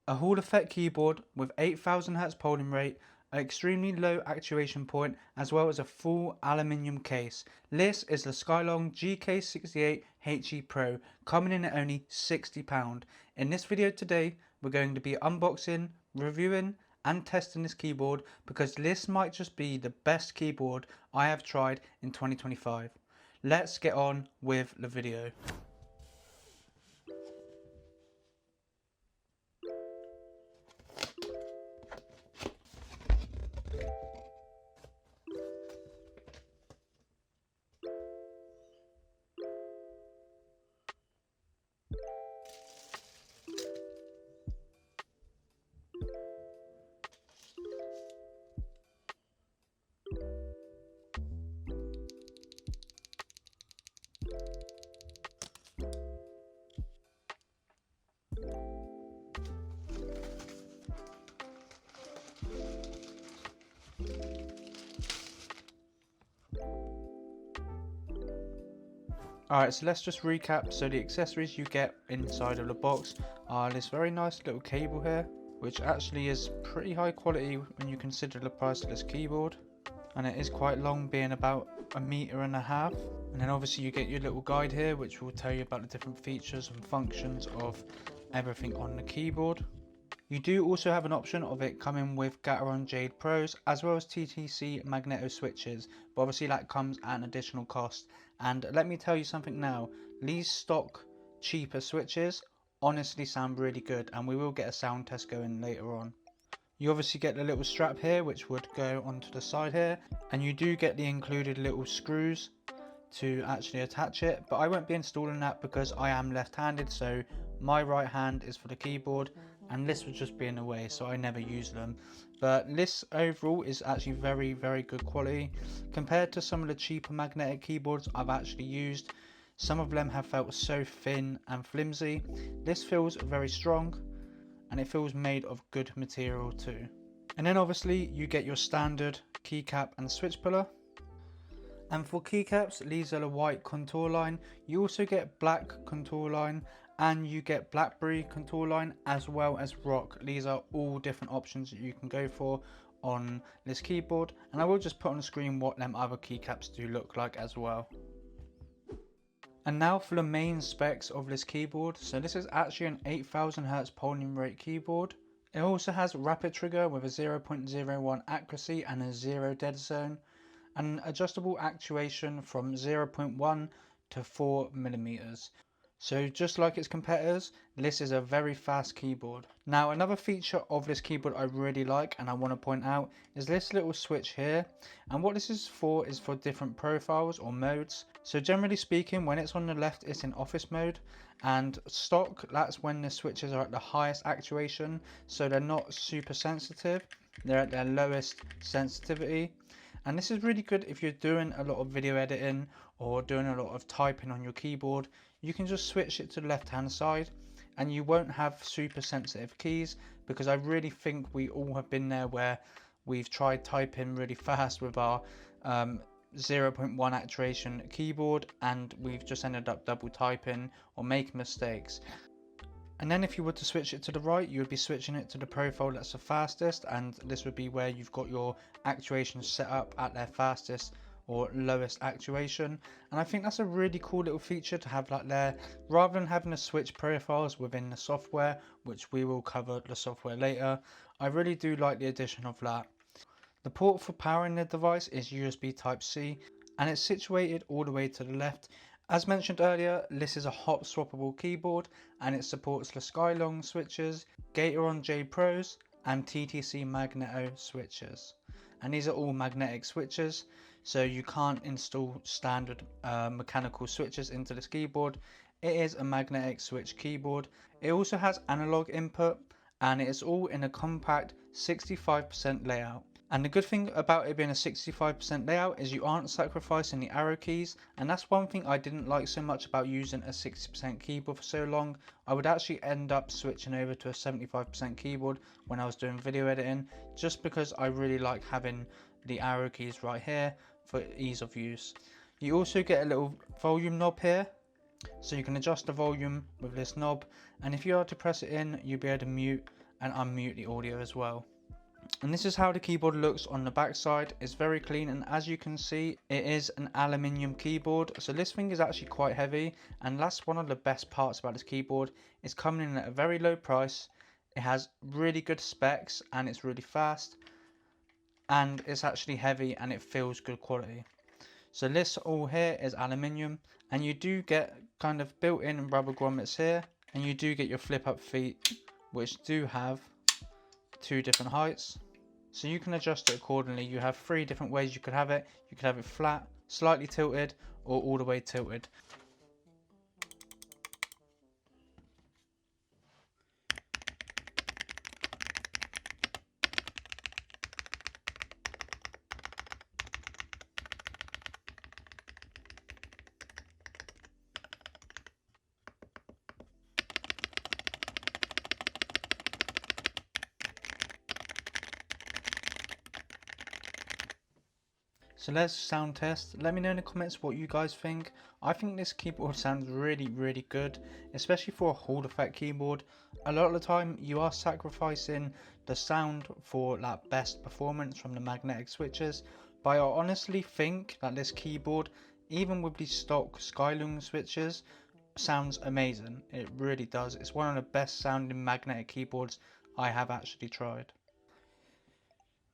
A Hall effect keyboard with 8000 Hz polling rate, an extremely low actuation point, as well as a full aluminium case. This is the SKYLOONG GK68HE Pro, coming in at only £60. In this video today, we're going to be unboxing, reviewing and testing this keyboard because this might just be the best keyboard I have tried in 2025. Let's get on with the video. Alright, so let's just recap. So the accessories you get inside of the box are this very nice little cable here, which actually is pretty high quality when you consider the price of this keyboard, and it is quite long, being about 1.5 meters. And then obviously you get your little guide here which will tell you about the different features and functions of everything on the keyboard. You do also have an option of it coming with Gateron Jade Pros as well as TTC Magneto switches, but obviously that comes at an additional cost. And let me tell you something now, these stock cheaper switches honestly sound really good, and we will get a sound test going later on. You obviously get the little strap here which would go onto the side here, and you do get the included little screws to actually attach it, but I won't be installing that because I am left-handed, so my right hand is for the keyboard and this would just be in the way, so I never use them. But this overall is actually very good quality compared to some of the cheaper magnetic keyboards I've actually used. Some of them have felt so thin and flimsy. This feels very strong and it feels made of good material too. And then obviously you get your standard keycap and switch puller. And for keycaps, these are the white contour line. You also get black contour line and you get blackberry contour line as well as rock. These are all different options that you can go for on this keyboard, and I will just put on the screen what them other keycaps do look like as well. And now for the main specs of this keyboard. So this is actually an 8000 Hz polling rate keyboard. It also has rapid trigger with a 0.01 accuracy and a 0 dead zone, and adjustable actuation from 0.1 to 4 millimeters. So just like its competitors, this is a very fast keyboard. Now another feature of this keyboard I really like and I want to point out is this little switch here, and what this is for different profiles or modes. So generally speaking, when it's on the left it's in office mode, and stock, that's when the switches are at the highest actuation, so they're not super sensitive, they're at their lowest sensitivity. And this is really good if you're doing a lot of video editing or doing a lot of typing on your keyboard. You can just switch it to the left hand side and you won't have super sensitive keys, because I really think we all have been there where we've tried typing really fast with our 0.1 actuation keyboard and we've just ended up double typing or making mistakes. And then if you were to switch it to the right, you would be switching it to the profile that's the fastest, and this would be where you've got your actuation set up at their fastest or lowest actuation. And I think that's a really cool little feature to have like there, rather than having to switch profiles within the software, which we will cover the software later. I really do like the addition of that. The port for powering the device is USB Type-C and it's situated all the way to the left. As mentioned earlier, this is a hot swappable keyboard and it supports the SKYLOONG switches, Gateron Jade Pros and TTC Magneto switches. And these are all magnetic switches, so you can't install standard mechanical switches into this keyboard. It is a magnetic switch keyboard. It also has analog input and it is all in a compact 65% layout. And the good thing about it being a 65% layout is you aren't sacrificing the arrow keys, and that's one thing I didn't like so much about using a 60% keyboard for so long. I would actually end up switching over to a 75% keyboard when I was doing video editing, just because I really like having the arrow keys right here for ease of use. You also get a little volume knob here, so you can adjust the volume with this knob, and if you are to press it in, you'll be able to mute and unmute the audio as well. And this is how the keyboard looks on the back side. It's very clean, and as you can see, it is an aluminium keyboard, so this thing is actually quite heavy, and that's one of the best parts about this keyboard. It's coming in at a very low price, it has really good specs, and it's really fast, and it's actually heavy, and it feels good quality. So this all here is aluminium, and you do get kind of built-in rubber grommets here, and you do get your flip up feet, which do have 2 different heights, so you can adjust it accordingly. You have 3 different ways you could have it. You could have it flat, slightly tilted, or all the way tilted. So let's sound test. Let me know in the comments what you guys think. I think this keyboard sounds really good, especially for a Hall effect keyboard. A lot of the time you are sacrificing the sound for that best performance from the magnetic switches, but I honestly think that this keyboard, even with the stock SKYLOONG switches, sounds amazing. It really does. It's one of the best sounding magnetic keyboards I have actually tried.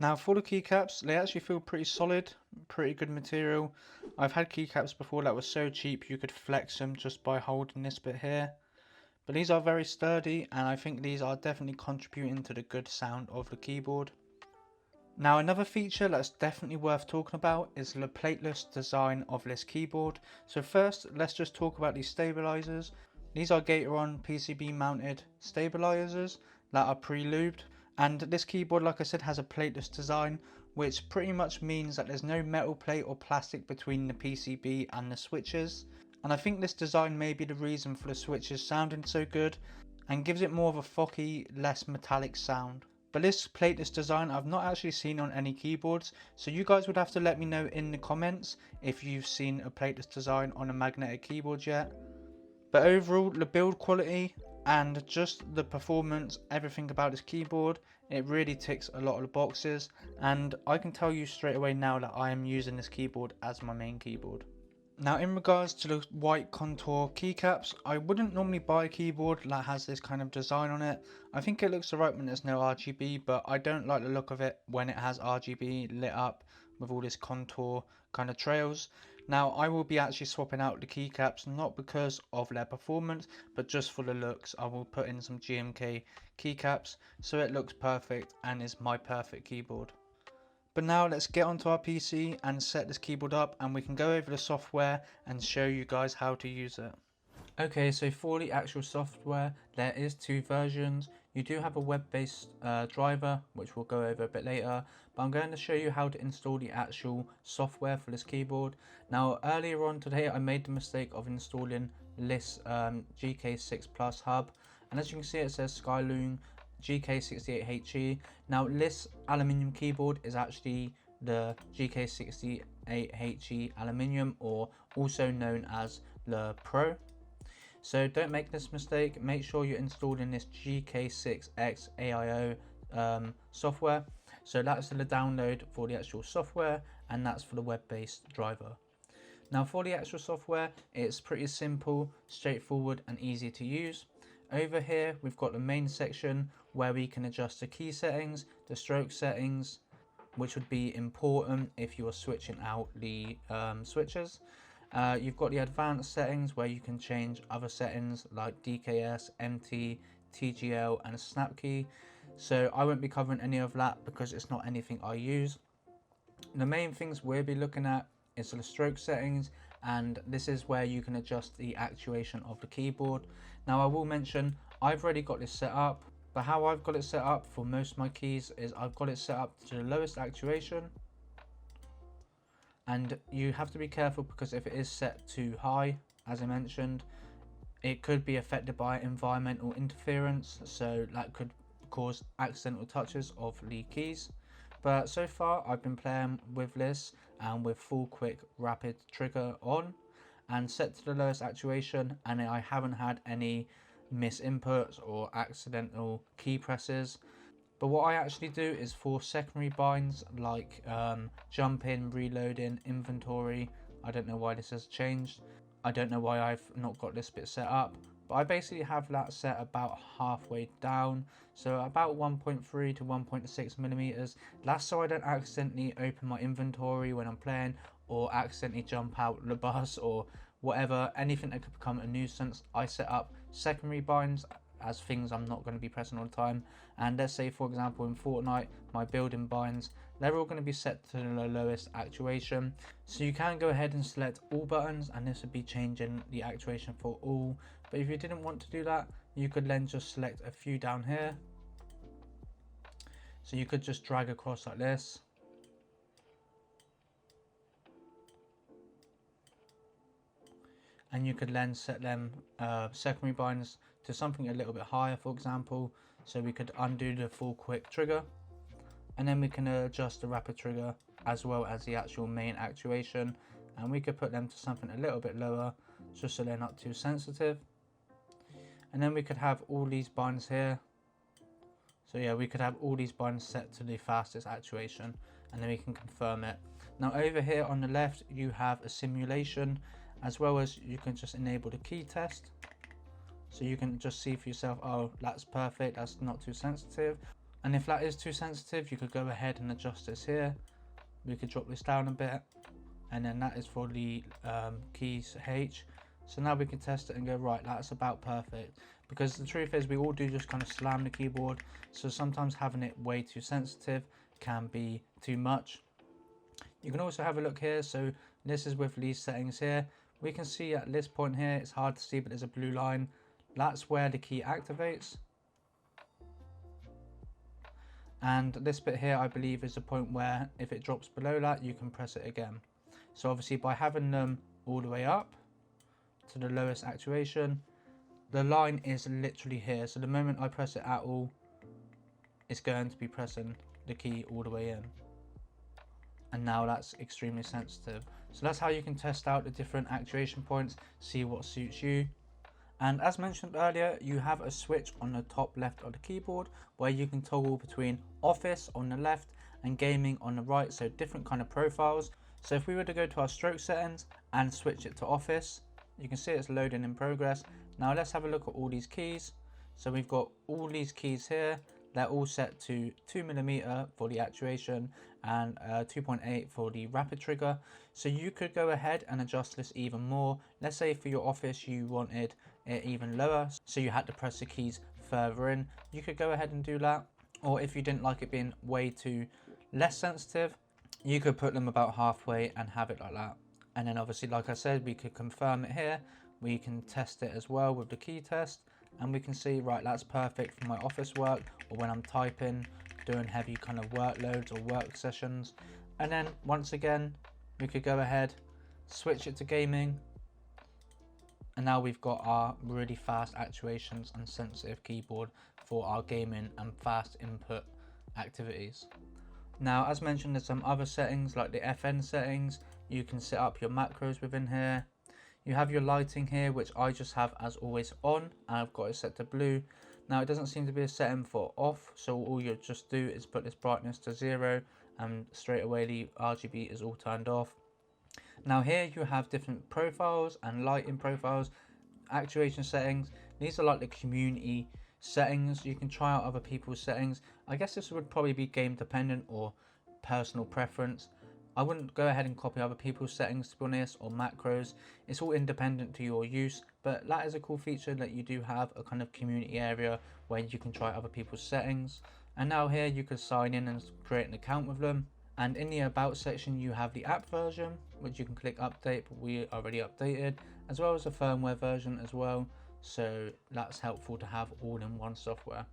Now for the keycaps, they actually feel pretty solid, pretty good material. I've had keycaps before that were so cheap you could flex them just by holding this bit here. But these are very sturdy, and I think these are definitely contributing to the good sound of the keyboard. Now another feature that's definitely worth talking about is the plateless design of this keyboard. So first, let's just talk about these stabilizers. These are Gateron PCB mounted stabilizers that are pre-lubed. And this keyboard, like I said, has a plateless design, which pretty much means that there's no metal plate or plastic between the PCB and the switches. And I think this design may be the reason for the switches sounding so good, and gives it more of a foggy, less metallic sound. But this plateless design I've not actually seen on any keyboards, so you guys would have to let me know in the comments if you've seen a plateless design on a magnetic keyboard yet. But overall, the build quality and just the performance, everything about this keyboard, it really ticks a lot of the boxes, and I can tell you straight away now that I am using this keyboard as my main keyboard. Now in regards to the white contour keycaps, I wouldn't normally buy a keyboard that has this kind of design on it. I think it looks alright when there's no RGB, but I don't like the look of it when it has RGB lit up with all this contour kind of trails. Now I will be actually swapping out the keycaps, not because of their performance, but just for the looks. I will put in some GMK keycaps so it looks perfect and is my perfect keyboard. But now let's get onto our PC and set this keyboard up, and we can go over the software and show you guys how to use it. Okay, so for the actual software, there is 2 versions. You do have a web-based driver, which we'll go over a bit later, but I'm going to show you how to install the actual software for this keyboard. Now earlier on today I made the mistake of installing this GK6 hub, and as you can see it says SKYLOONG GK68HE. Now this aluminium keyboard is actually the GK68HE aluminium, or also known as the Pro. So don't make this mistake. Make sure you're installing this GK6XAIO software. So that's the download for the actual software, and that's for the web-based driver. Now for the actual software, it's pretty simple, straightforward and easy to use. Over here we've got the main section where we can adjust the key settings, the stroke settings, which would be important if you are switching out the switches. You've got the advanced settings where you can change other settings like DKS, MT, TGL and snap key. So I won't be covering any of that because it's not anything I use. The main things we'll be looking at is the stroke settings, and this is where you can adjust the actuation of the keyboard. Now I will mention I've already got this set up, but how I've got it set up for most of my keys is I've got it set up to the lowest actuation. And you have to be careful because if it is set too high, as I mentioned, it could be affected by environmental interference, so that could cause accidental touches of the keys. But so far I've been playing with this and with full quick rapid trigger on and set to the lowest actuation, and I haven't had any miss inputs or accidental key presses. But what I actually do is for secondary binds like jump in, reloading, inventory. I don't know why this has changed. I don't know why I've not got this bit set up. But I basically have that set about halfway down. So about 1.3 to 1.6 millimeters. That's so I don't accidentally open my inventory when I'm playing or accidentally jump out the bus or whatever. Anything that could become a nuisance. I set up secondary binds as things I'm not going to be pressing all the time. And let's say for example in Fortnite, my building binds, they're all going to be set to the lowest actuation. So you can go ahead and select all buttons, and this would be changing the actuation for all. But if you didn't want to do that, you could then just select a few down here. So you could just drag across like this. And you could then set them secondary binds to something a little bit higher, for example. So we could undo the full quick trigger, and then we can adjust the rapid trigger as well as the actual main actuation, and we could put them to something a little bit lower just so they're not too sensitive. And then we could have all these binds here. So yeah, we could have all these binds set to the fastest actuation, and then we can confirm it. Now over here on the left you have a simulation, as well as you can just enable the key test. So you can just see for yourself, oh that's perfect, that's not too sensitive. And if that is too sensitive, you could go ahead and adjust this here. We could drop this down a bit, and then that is for the keys H. So now we can test it and go, right, that's about perfect. Because the truth is we all do just kind of slam the keyboard, so sometimes having it way too sensitive can be too much. You can also have a look here. So this is with these settings here. We can see at this point here, it's hard to see but there's a blue line. That's where the key activates. And this bit here I believe is the point where if it drops below that you can press it again. So obviously by having them all the way up to the lowest actuation, the line is literally here. So the moment I press it at all, it's going to be pressing the key all the way in. And now that's extremely sensitive. So that's how you can test out the different actuation points, see what suits you. And as mentioned earlier, you have a switch on the top left of the keyboard where you can toggle between office on the left and gaming on the right, so different kind of profiles. So if we were to go to our stroke settings and switch it to office, you can see it's loading in progress. Now let's have a look at all these keys. So we've got all these keys here. They're all set to 2mm for the actuation and 2.8 for the rapid trigger. So you could go ahead and adjust this even more. Let's say for your office you wanted it even lower, so you had to press the keys further in. You could go ahead and do that. Or if you didn't like it being way too less sensitive, you could put them about halfway and have it like that. And then obviously, like I said, we could confirm it here. We can test it as well with the key test. And we can see, right, that's perfect for my office work or when I'm typing, doing heavy kind of workloads or work sessions. And then once again, we could go ahead, switch it to gaming. And now we've got our really fast actuations and sensitive keyboard for our gaming and fast input activities. Now, as mentioned, there's some other settings like the FN settings. You can set up your macros within here. You have your lighting here, which I just have as always on, and I've got it set to blue. Now it doesn't seem to be a setting for off, so all you'll just do is put this brightness to 0 and straight away the RGB is all turned off. Now here you have different profiles and lighting profiles, actuation settings. These are like the community settings. You can try out other people's settings. I guess this would probably be game dependent or personal preference. I wouldn't go ahead and copy other people's settings, to be honest, or macros. It's all independent to your use, but that is a cool feature that you do have a kind of community area where you can try other people's settings. And now here you can sign in and create an account with them. And in the about section you have the app version, which you can click update, but we already updated, as well as a firmware version as well. So that's helpful to have all in one software.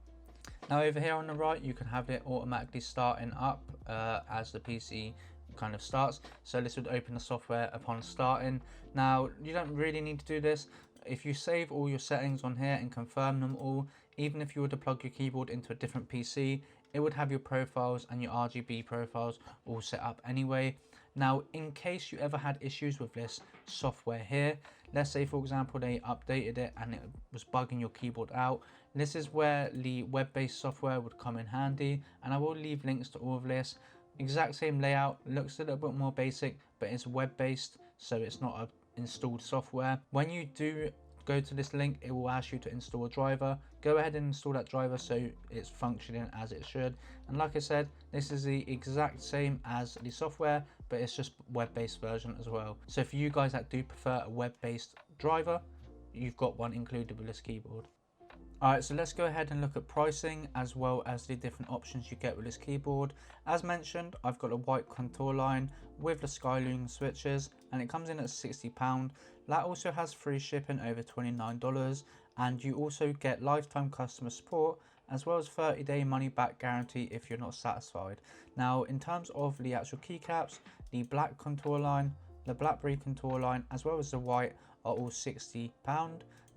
Now over here on the right you can have it automatically starting up as the PC kind of starts. So this would open the software upon starting. Now you don't really need to do this. If you save all your settings on here and confirm them all, even if you were to plug your keyboard into a different PC, it would have your profiles and your RGB profiles all set up anyway. Now in case you ever had issues with this software here, let's say for example they updated it and it was bugging your keyboard out, this is where the web-based software would come in handy, and I will leave links to all of this. Exact same layout, looks a little bit more basic, but it's web-based, so it's not a installed software. When you do go to this link, it will ask you to install a driver. Go ahead and install that driver so it's functioning as it should. And like I said, this is the exact same as the software, but it's just web-based version as well. So for you guys that do prefer a web-based driver, you've got one included with this keyboard. Alright, so let's go ahead and look at pricing as well as the different options you get with this keyboard. As mentioned, I've got a white contour line with the SKYLOONG switches, and it comes in at £60. That also has free shipping over $29, and you also get lifetime customer support as well as 30-day money back guarantee if you're not satisfied. Now in terms of the actual keycaps, the black contour line, the blackberry contour line as well as the white are all £60.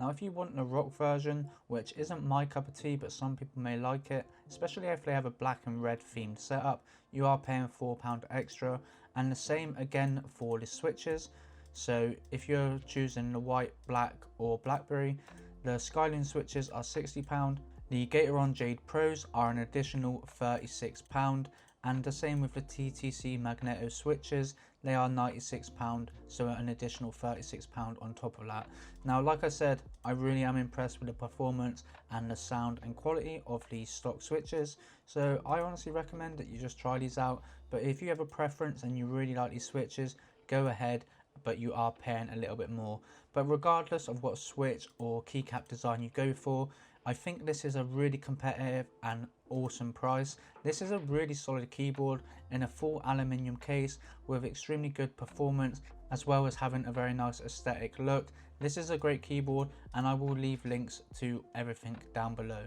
Now if you want the rock version, which isn't my cup of tea but some people may like it, especially if they have a black and red themed setup, you are paying £4 extra, and the same again for the switches. So if you're choosing the white, black or blackberry, the SKYLOONG switches are £60, the Gateron Jade Pros are an additional £36, and the same with the TTC Magneto switches, they are £96, so an additional £36 on top of that. Now like I said, I really am impressed with the performance and the sound and quality of these stock switches, so I honestly recommend that you just try these out. But if you have a preference and you really like these switches, go ahead, but you are paying a little bit more. But regardless of what switch or keycap design you go for, I think this is a really competitive and awesome price. This is a really solid keyboard in a full aluminium case with extremely good performance as well as having a very nice aesthetic look. This is a great keyboard, and I will leave links to everything down below.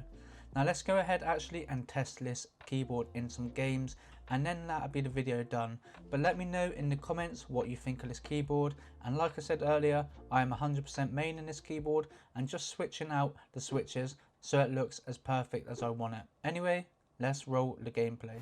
Now let's go ahead actually and test this keyboard in some games, and then that'll be the video done. But let me know in the comments what you think of this keyboard, and like I said earlier, I am 100% maining this keyboard and just switching out the switches so it looks as perfect as I want it. Anyway, let's roll the gameplay.